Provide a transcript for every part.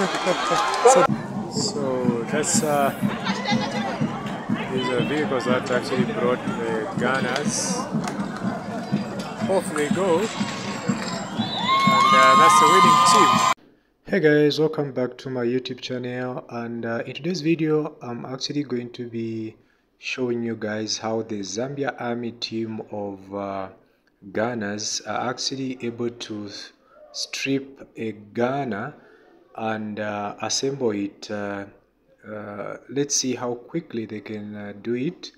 So that's these are vehicles that actually brought the gunners. Off they go, and that's the winning team. Hey guys, welcome back to my YouTube channel, and in today's video I'm actually going to be showing you guys how the Zambia army team of gunners are actually able to strip a gunner and assemble it. Let's see how quickly they can do it.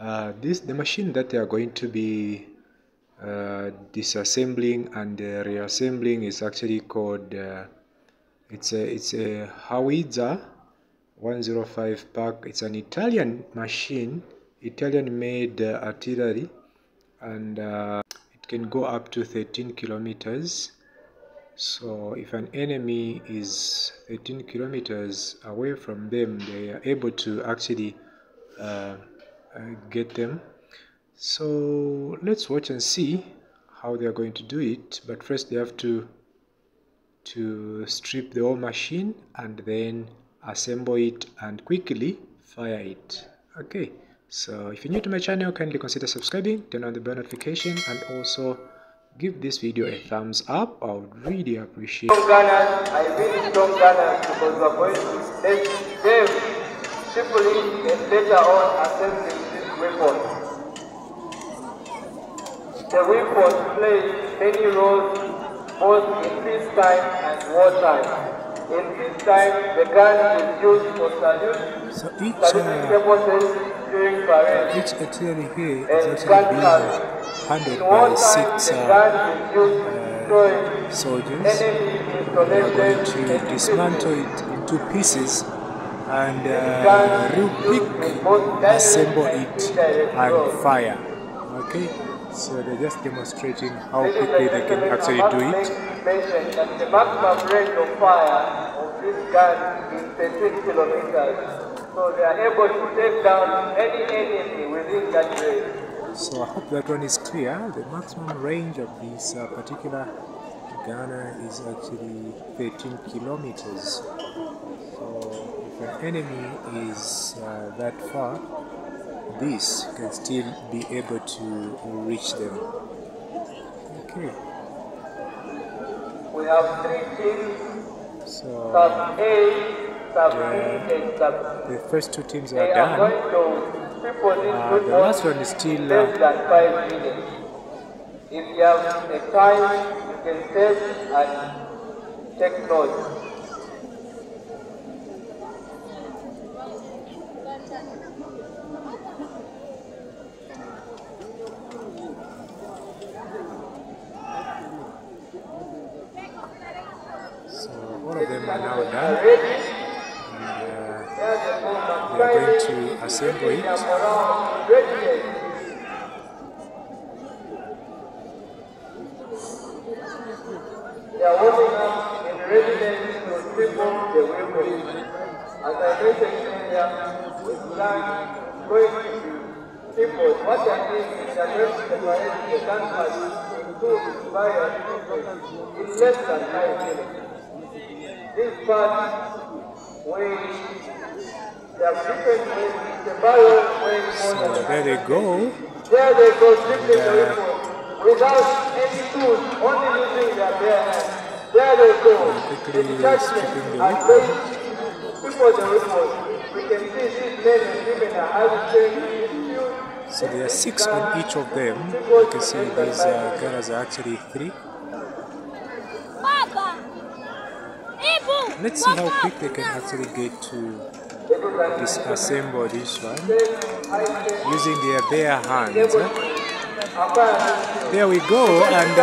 The machine that they are going to be disassembling and reassembling is actually called it's a Howitzer 105 pack. It's an Italian machine, Italian made artillery, and it can go up to 13 kilometers. So if an enemy is 13 kilometers away from them, they are able to actually get them. So let's watch and see how they are going to do it. But first they have to strip the whole machine and then assemble it and quickly fire it. Okay, so if you're new to my channel, kindly consider subscribing, turn on the bell notification, and also give this video a thumbs up. I would really appreciate it. Gunners, I really strong gunners because we're going to let them simply and later on assembling this weapon. The weapon plays many roles both in peacetime and wartime. In peacetime, the gun is used for saluting purposes during parade. Each artillery here is actually being handled by 6 soldiers. They are going to dismantle it in 2 pieces and real quick assemble it and fire. Okay, so they're just demonstrating how quickly they can actually do it. The maximum range of fire of this gun is 13 kilometers, so they are able to take down any enemy within that range. So I hope that one is clear. The maximum range of this particular gunner is actually 13 kilometers. So if an enemy is that far, this can still be able to reach them. Okay. We have 3 teams, so sub A, sub B, and sub C. the first 2 teams They are are done. going to triple The last one is still less than 5 minutes. If you have a time, you can save and take notes. So all of them are now done, and they are going to assemble it. They are warming up in readiness to triple the weapon. As I mentioned earlier, this gun is going to be tripled. What that means is that when separating the gun part into 2 various pieces in less than 5 minutes. This part weighs, there are different weights, the barrel weighs more than So there they go. There they go, tripling the weapon. Without any tools, only using their bare hands. There they go. The detachment and they before the weapon. We can see these men are given a high strength. So there are 6 on each of them. You can see these gunners are actually 3. Let's see how quick they can actually get to disassemble this one using their bare hands. There we go, and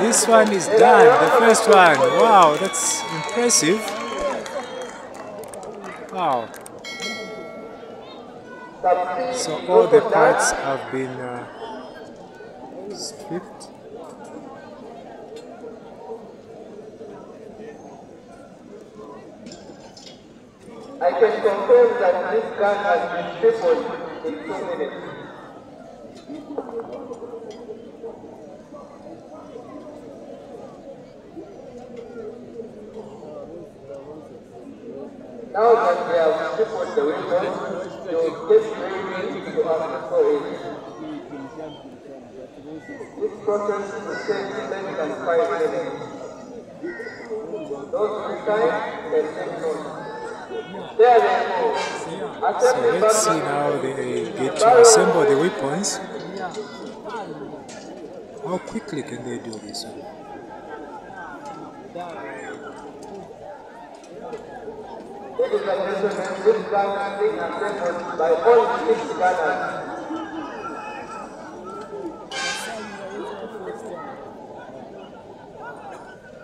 this one is done, the first one. Wow, that's impressive. Wow. So all the parts have been stripped. I can confirm that this gun has been tripled in 2 minutes. Now that they have tripled the weapons, they will get ready to act for it. This process will take less than 5 minutes. Those who time can take notes. There they go. So let's see now they get to assemble the weapons. How quickly can they do this one? Ladies and gentlemen, this gun is being assembled by all 6 gunners.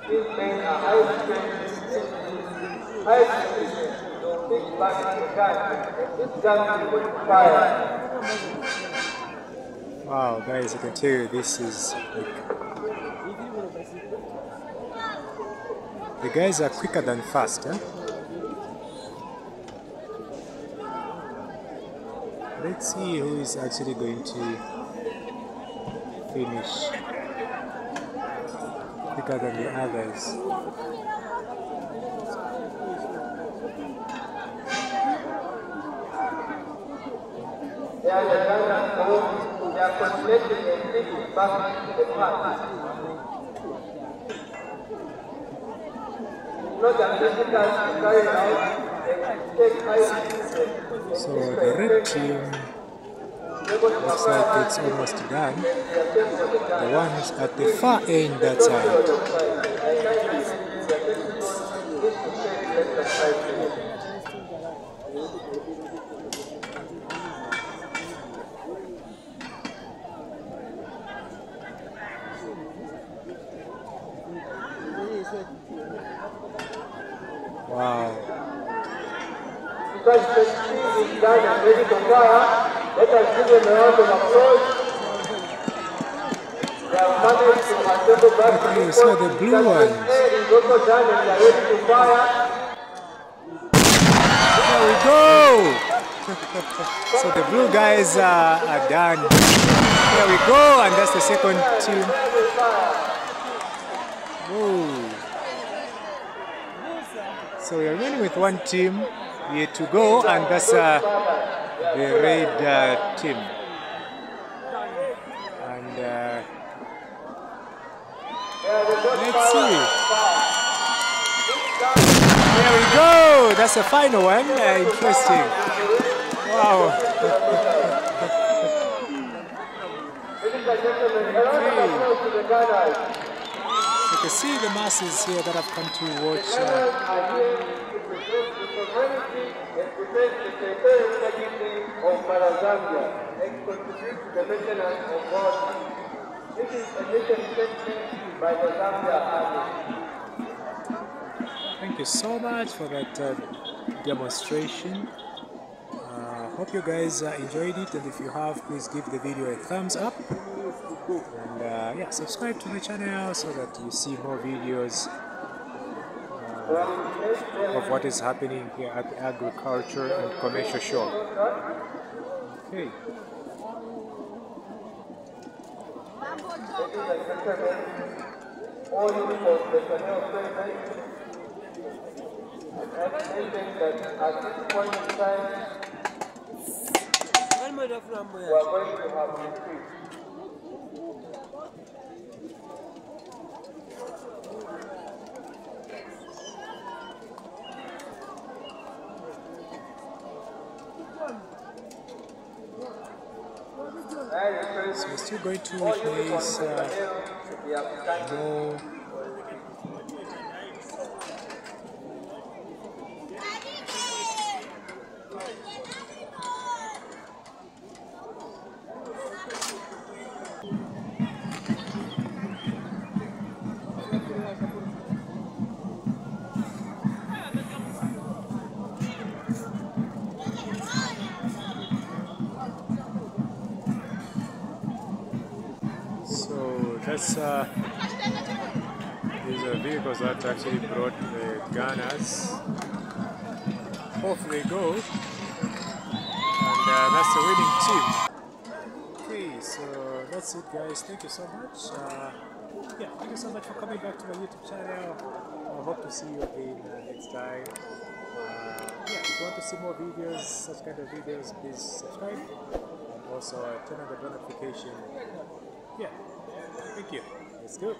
These men are high-trained, to fix back the gun, and this gun will fire. Wow, guys, I can tell you this is like, the guys are quicker than fast, huh? Let's see who is actually going to finish quicker than the others. They are the gunners, they are calculating and fixing back the part. Not that difficult to carry out and take high. So the red team looks like it's almost done. The ones at the far end that side. Wow. Because the team is done and ready to fire, let us give them a round of applause. They have managed to assemble back to Okay, so the blue ones. is also done and they are ready to fire. There we go! So the blue guys are done. There we go, and that's the second team. Whoa. So we're remaining with one team yet to go, and that's the red team. And let's see. There we go. That's the final one. Interesting. Wow. You can see the masses here that have come to watch. Zambia and contribute to the maintenance of God. This is a mission statement by the Zambia Army. Thank you so much for that demonstration. Hope you guys enjoyed it, and if you have, please give the video a thumbs up. And yeah, subscribe to the channel so that you see more videos of what is happening here at the Agriculture and Commercial Show. Okay. All uniforms personnel present and mentioned that at this point in time we are going to have retreat. So we're still going to witness more. So that's these are vehicles that actually brought the gunners. Off they go, and that's the winning team. Okay, so that's it, guys. Thank you so much. Yeah, thank you so much for coming back to my YouTube channel. I hope to see you again next time. Yeah, if you want to see more videos, such kind of videos, please subscribe and also turn on the bell notification. Yeah, thank you. Let's go.